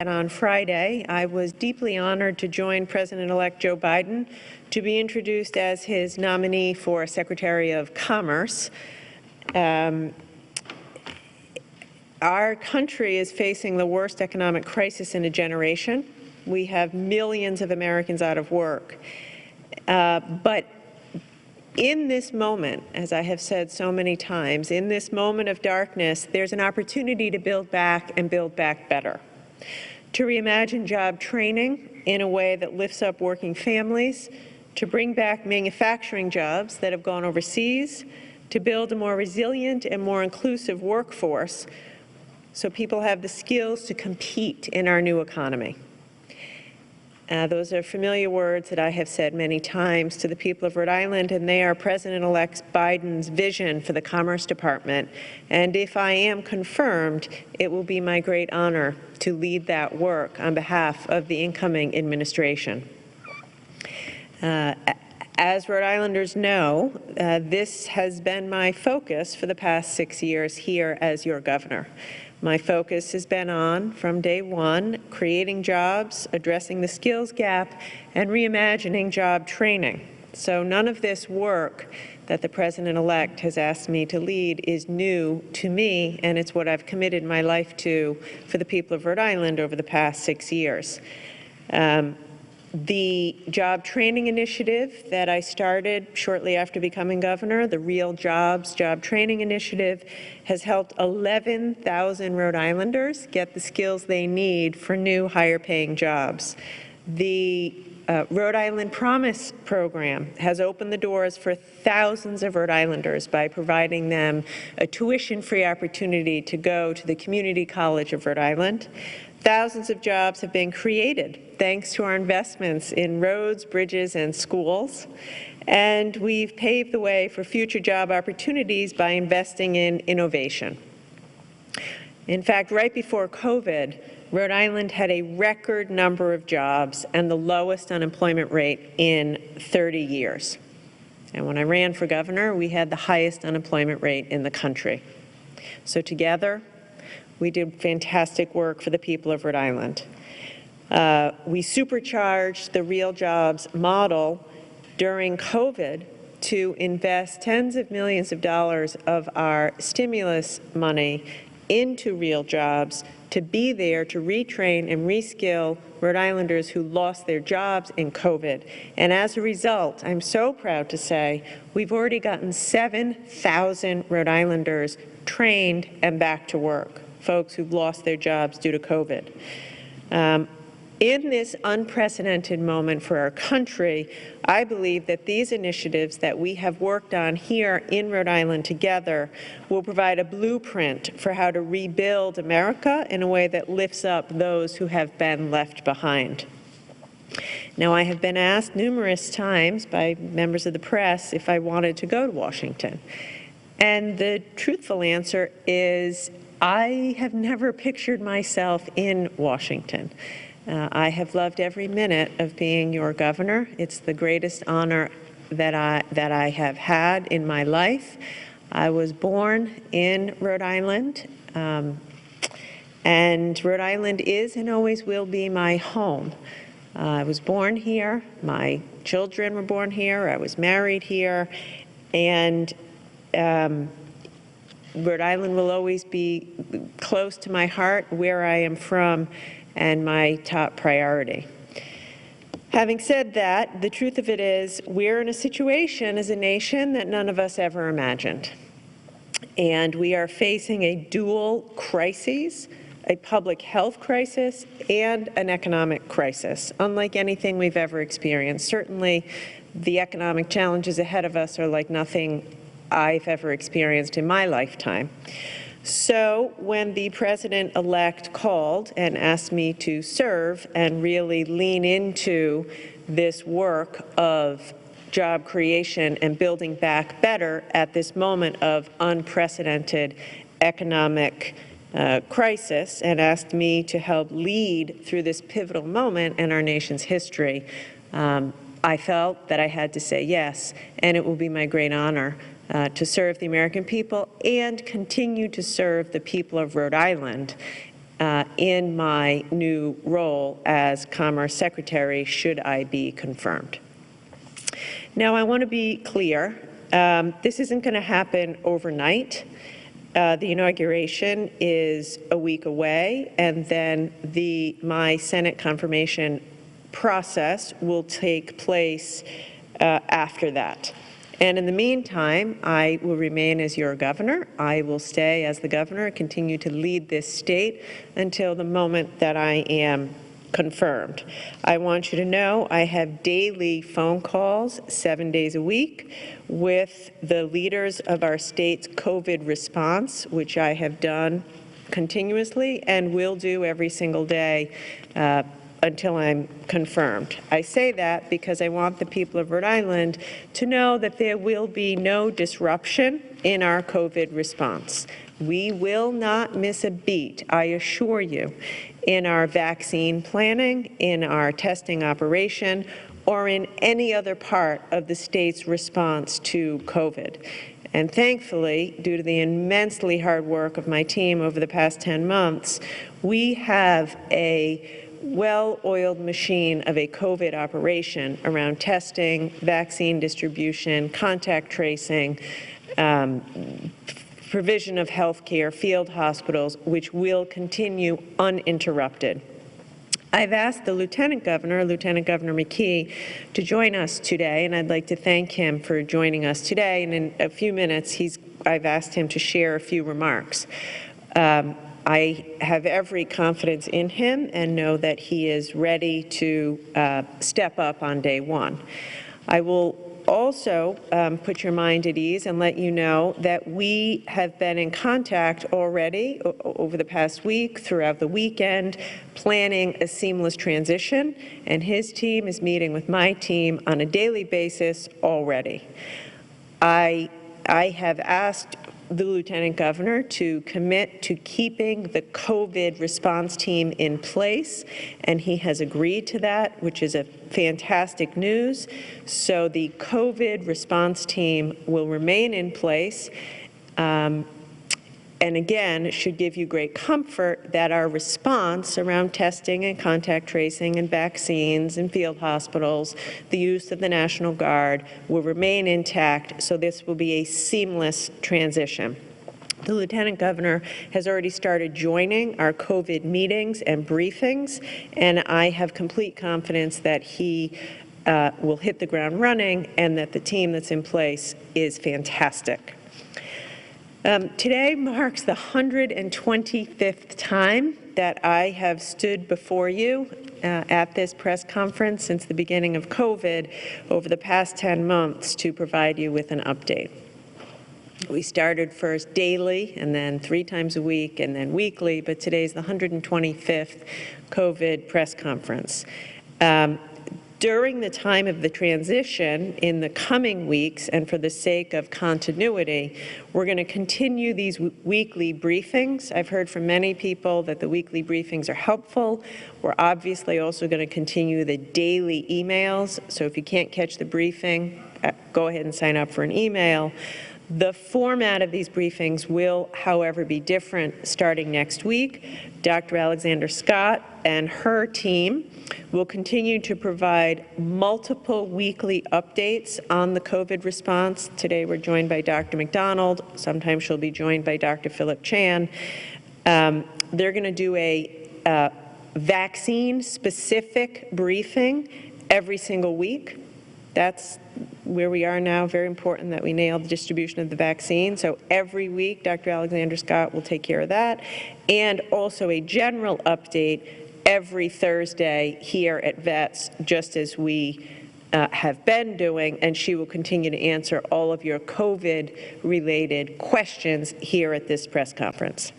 And on Friday, I was deeply honored to join President-elect Joe Biden to be introduced as his nominee for Secretary of Commerce. Our country is facing the worst economic crisis in a generation. We have millions of Americans out of work. But in this moment, as I have said so many times, in this moment of darkness, there's an opportunity to build back and build back better. To reimagine job training in a way that lifts up working families, to bring back manufacturing jobs that have gone overseas, to build a more resilient and more inclusive workforce so people have the skills to compete in our new economy. Those are familiar words that I have said many times to the people of Rhode Island, and they are President-elect Biden's vision for the Commerce Department. And if I am confirmed, it will be my great honor to lead that work on behalf of the incoming administration. As Rhode Islanders know, this has been my focus for the past 6 years here as your governor. My focus has been on, from day one, creating jobs, addressing the skills gap, and reimagining job training. So none of this work that the President-elect has asked me to lead is new to me, and it's what I've committed my life to for the people of Rhode Island over the past 6 years. The job training initiative that I started shortly after becoming governor, the Real Jobs Job Training Initiative, has helped 11,000 Rhode Islanders get the skills they need for new, higher-paying jobs. The Rhode Island Promise program has opened the doors for thousands of Rhode Islanders by providing them a tuition-free opportunity to go to the Community College of Rhode Island. Thousands of jobs have been created thanks to our investments in roads, bridges, and schools. And we've paved the way for future job opportunities by investing in innovation. In fact, right before COVID, Rhode Island had a record number of jobs and the lowest unemployment rate in 30 years. And when I ran for governor, we had the highest unemployment rate in the country. So together, we did fantastic work for the people of Rhode Island. We supercharged the Real Jobs model during COVID to invest tens of millions of dollars of our stimulus money into Real Jobs to be there to retrain and reskill Rhode Islanders who lost their jobs in COVID. And as a result, I'm so proud to say, we've already gotten 7,000 Rhode Islanders trained and back to work, folks who've lost their jobs due to COVID. In this unprecedented moment for our country, I believe that these initiatives that we have worked on here in Rhode Island together will provide a blueprint for how to rebuild America in a way that lifts up those who have been left behind. Now, I have been asked numerous times by members of the press if I wanted to go to Washington. And the truthful answer is I have never pictured myself in Washington. I have loved every minute of being your governor. It's the greatest honor that I have had in my life. I was born in Rhode Island, and Rhode Island is and always will be my home. I was born here. My children were born here. I was married here. And Rhode Island will always be close to my heart, where I am from, and my top priority. Having said that, the truth of it is we're in a situation as a nation that none of us ever imagined. And we are facing a dual crisis, a public health crisis and an economic crisis, unlike anything we've ever experienced. Certainly, the economic challenges ahead of us are like nothing I've ever experienced in my lifetime. So when the President-elect called and asked me to serve and really lean into this work of job creation and building back better at this moment of unprecedented economic crisis, and asked me to help lead through this pivotal moment in our nation's history, I felt that I had to say yes, and it will be my great honor to serve the American people and continue to serve the people of Rhode Island in my new role as Commerce Secretary, should I be confirmed. Now, I want to be clear. This isn't going to happen overnight. The inauguration is a week away, and then my Senate confirmation process will take place after that. And in the meantime, I will remain as your governor. I will stay as the governor, continue to lead this state until the moment that I am confirmed. I want you to know I have daily phone calls, 7 days a week, with the leaders of our state's COVID response, which I have done continuously and will do every single day until I'm confirmed. I say that because I want the people of Rhode Island to know that there will be no disruption in our COVID response. We will not miss a beat, I assure you, in our vaccine planning, in our testing operation, or in any other part of the state's response to COVID. And thankfully, due to the immensely hard work of my team over the past 10 months, we have a well-oiled machine of a COVID operation around testing, vaccine distribution, contact tracing, provision of health care, field hospitals, which will continue uninterrupted. I've asked the Lieutenant Governor McKee, to join us today, and I'd like to thank him for joining us today. And in a few minutes, I've asked him to share a few remarks. I have every confidence in him and know that he is ready to step up on day one. I will also put your mind at ease and let you know that we have been in contact already over the past week, throughout the weekend, planning a seamless transition, and his team is meeting with my team on a daily basis already. I have asked the Lieutenant Governor to commit to keeping the COVID response team in place, and he has agreed to that, which is a fantastic news. So the COVID response team will remain in place. And again, it should give you great comfort that our response around testing and contact tracing and vaccines and field hospitals, the use of the National Guard, will remain intact, so this will be a seamless transition. The Lieutenant Governor has already started joining our COVID meetings and briefings, and I have complete confidence that he will hit the ground running and that the team that's in place is fantastic. Today marks the 125th time that I have stood before you at this press conference since the beginning of COVID over the past 10 months to provide you with an update. We started first daily and then 3 times a week and then weekly, but today's the 125th COVID press conference. During the time of the transition in the coming weeks, and for the sake of continuity, we're going to continue these weekly briefings. I've heard from many people that the weekly briefings are helpful. We're obviously also going to continue the daily emails. So if you can't catch the briefing, go ahead and sign up for an email. The format of these briefings will, however, be different starting next week. Dr. Alexander Scott and her team will continue to provide multiple weekly updates on the COVID response. Today we're joined by Dr. McDonald. Sometimes she'll be joined by Dr. Philip Chan. They're going to do a vaccine-specific briefing every single week. That's where we are now. Very important that we nail the distribution of the vaccine. So every week, Dr. Alexander Scott will take care of that. And also a general update every Thursday here at VETS, just as we have been doing, and she will continue to answer all of your COVID-related questions here at this press conference.